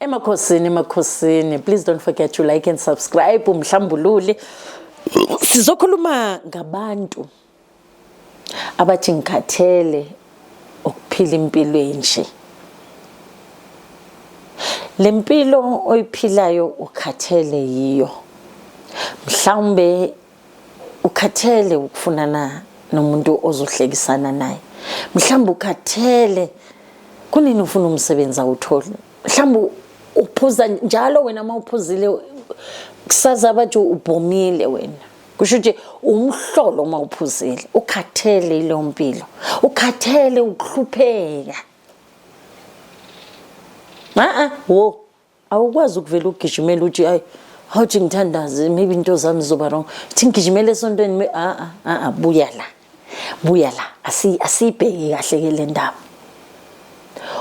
Emakhosini, please don't forget to like and subscribe. Umhlambululi sizokhuluma ngabantu abathi ngikhathele ukuphila impilo enje. Lempilo oyiphilayo ukhathele yiyo. Mhlawumbe ukhathele ukufunana nomuntu ozohlekisana naye. Mhlawumbe ukhathele kunini ufuna umsebenzi awuthole. Mhlawumbe uphuza njalo wena mawuphuzile kusaza bathi ubhomile wena. Kusho ukuthi umhlolo mawuphuzile. Ukhathele ile mpilo. Ukhathele ukuhlupheka. Wo awukwazi ukuvela ugijimela uthi hayi awuthi ngithandaze maybe into zami zoba wrong. Thi ngigijimele esontweni buya la asibheke kahle ke le ndaba.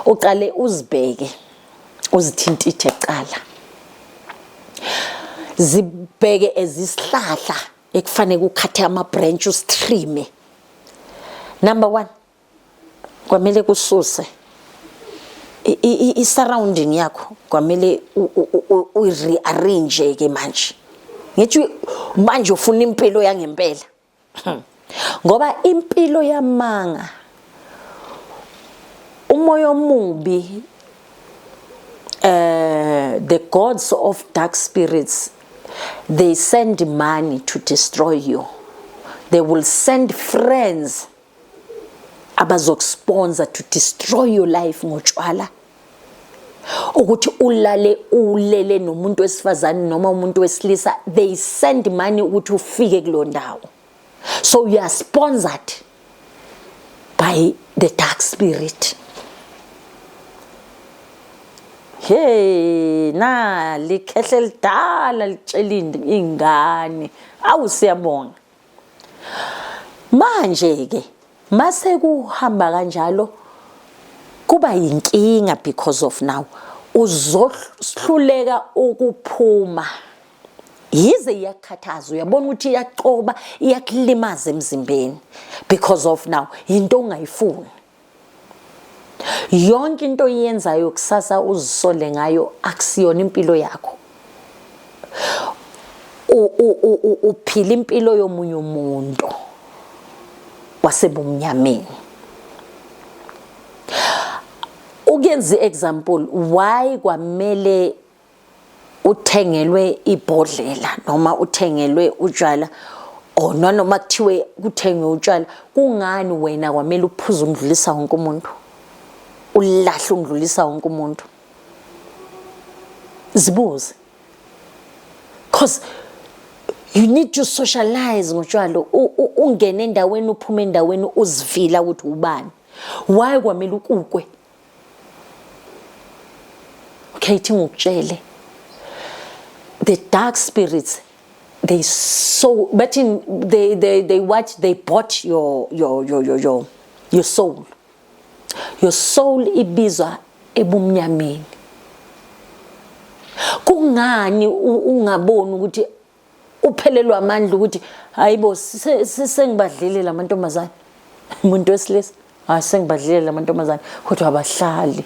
Uqale uzibheke uzithintithe eqala. Zibheke ezisihlahla ekufanele ukhathe ama branch ustrime. Number 1 kwamele kususe i-surrounding yakho kwamele u-rearrange ke manje. Ngithi manje ufuna impilo yangempela. Ngoba impilo yamanga umoya omubi, the gods of dark spirits, they send money to destroy you. They will send friends abazokusponsor to destroy your life ngotshwala. Ukuthi ulele nomuntu wesifazane noma umuntu wesilisa, they send money ukuthi ufike kulo ndawo. So you are sponsored by the dark spirit. Hey, na likhehle lidala litshelinde ingane. Awusiyabona. Manje ke mase kuhamba kanjalo kuba yinkinga because of now uzohluleka ukuphuma. Yize iyakhathaza uyabona ukuthi iyaqoba iyakulimaza emzimbeni because of now into ongayifuni. Yonke into oyenzayo kusasa uzisole ngayo akusiyona impilo yakho. Uphila impilo yomunye umuntu wasebumnyameni. Ukenze example why kwamele uthengelwe ibhodlela noma uthengelwe utshwala noma kuthiwe kuthengwe utshwala, kungani wena kwamele uphuze undlulisa wonke umuntu, ulahle undlulisa wonke umuntu? Zibuze. Because you need to socialize ngotshwala, ungene endaweni uphume endaweni uzivila ukuthi ubani. Why kwamele ukukwe? Okay, thi ngikutshele. The dark spirits, they bought your soul. Your soul ibizwa ebumnyameni. Kungani ungaboni ukuthi uphelelwa amandla ukuthi hayibo sengibadlile lamantombazane, umuntu wesilisa sengibadlile lamantombazane kodwa abahlali.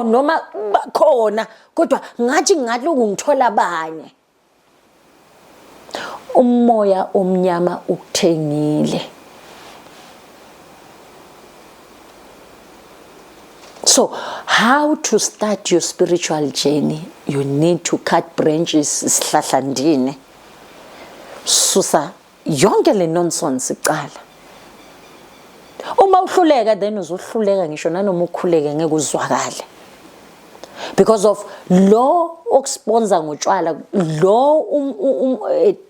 Noma bakhona kodwa ngathi ngaloko ngithola abanye. Umoya omnyama ukuthengile. So how to start your spiritual journey? You need to cut branches sihlahlandini. Susa yonke le nonsense iqala. Uma uhluleka then uzohluleka ngisho nanoma ukhuleke ngeke uzwakale. Because of law okusponsor ngotshwala, law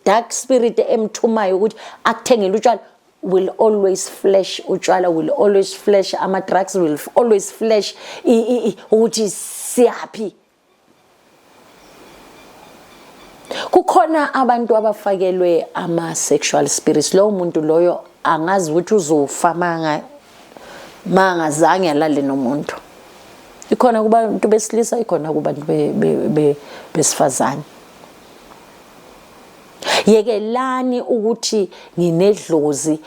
dark spirit emthumayo ukuthi akuthengele utshwala will always flash utshwala, will always flash ama drugs, will always flash ukuthi siyapi. Kukhona abantu abafakelwe ama sexual spirits. Lo muntu loyo angazi ukuthi uzofa mangazange alale nomuntu. Ikhona kubantu besilisa, ikhona kubantu besifazane. Yekelani ukuthi nginedlozi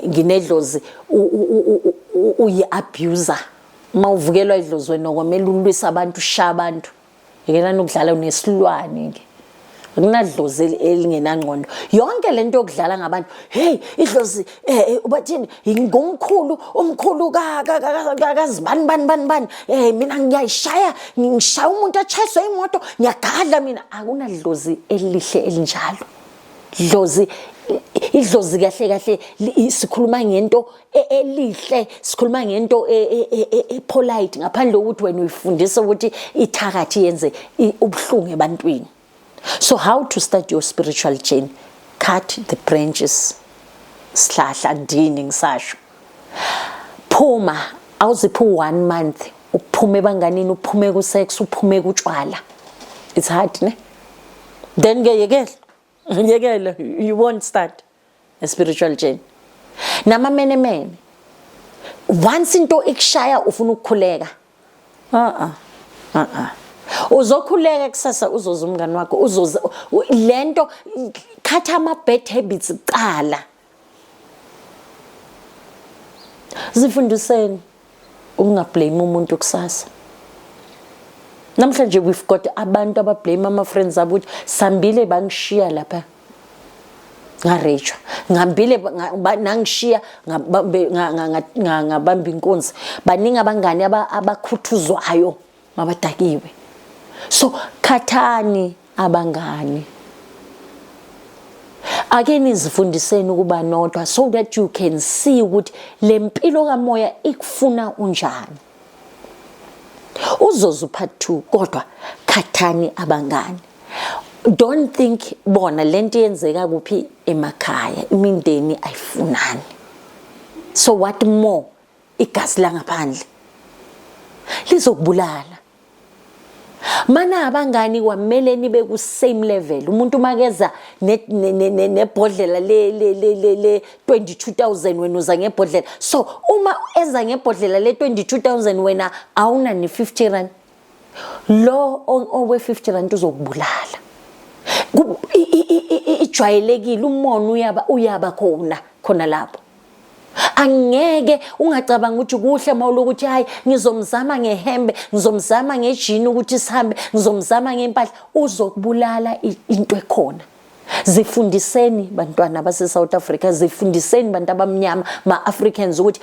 nginedlozi uyi abuser mawuvukelwa idlozi wena kwamele ulwisa abantu usha abantu yekelani ukudlala nesilwane ke akunadlozi elingenangqondo yonke lento yokudlala ngabantu hey idlozi ubathini ingomkhulu umkhulu kazibani bani mina ngiyayishaya ngishaya umuntu achayiswe imoto ngiyagadla mina akunadlozi elihle elinjalo idlozi kahle sikhuluma ngento elihle sikhuluma ngento polite ngaphandle ukuthi wena uyifundisa ukuthi ithakathi yenze ubhlungu ebantwini. So how to start your spiritual journey? Cut the branches. Sihlahla ndini ngisasho. Phuma awuziphu 1 month uphume ebanganini uphume ku sex uphume kutshwala. It's hard ne? Then yekela you won't start a spiritual journey. Nama mene once into ikushaya ufuna ukukhuleka. Uzokhuleka kusasa uzoza umngani wakho uzoza lento khatha ama bad habits qala zifundiseni ungablame umuntu kusasa. Namhlanje we've got abantu abablame ama friends abo ukuthi sambile bangishiya lapha ngarejwa ngambile nangishiya ngabamba inkonzi baningi abangani abakhuthuzwayo mabadakiwe. So khathani abangani ake nizifundiseni ukuba nodwa so that you can see ukuthi lempilo kamoya ikufuna unjani. Uzoza part 2 kodwa khathani abangani. Don't think bona lento yenzeka kuphi emakhaya imindeni ayifunani. So what more igazi la ngaphandle lizokubulala. Mana abangani kwamele nibe ku same level. Umuntu makeza nebhodlela le 22,000 wena uza ngebhodlela. So uma eza ngebhodlela le 22,000 wena awuna ni 50 rand. Lo owe 50 rand uzokubulala. Ijwayelekile umono uyaba khona lapho. Angeke ungacabanga ukuthi kuhle mawulokuthi hayi ngizomzama ngehembe ngizomzama ngejini ukuthi sihambe ngizomzama ngempahla uzokubulala into ekhona. Zifundiseni bantwana base South Africa zifundiseni bantu abamnyama ma Africans ukuthi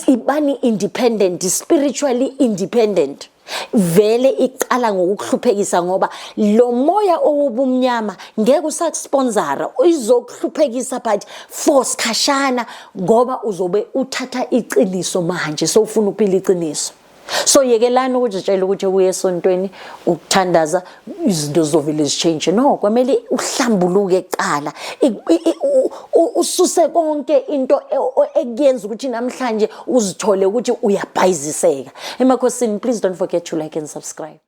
ibani independent spiritually independent. Vele iqala ngokuhluphekisa ngoba lo moya owubumnyama ngeke usakusponsora izokuhluphekisa but force khashana ngoba uzobe uthatha iqiniso manje so ufuna ukuphila iqiniso. So yekelani ukutshela ukuthi uye esontweni ukuthandaza izinto zovele zichange. No, kwamele uhlambuluke eqala ususe konke into ekuyenza ukuthi namhlanje uzithole ukuthi uyabhayiziseka. Emakhosini, please don't forget to like and subscribe.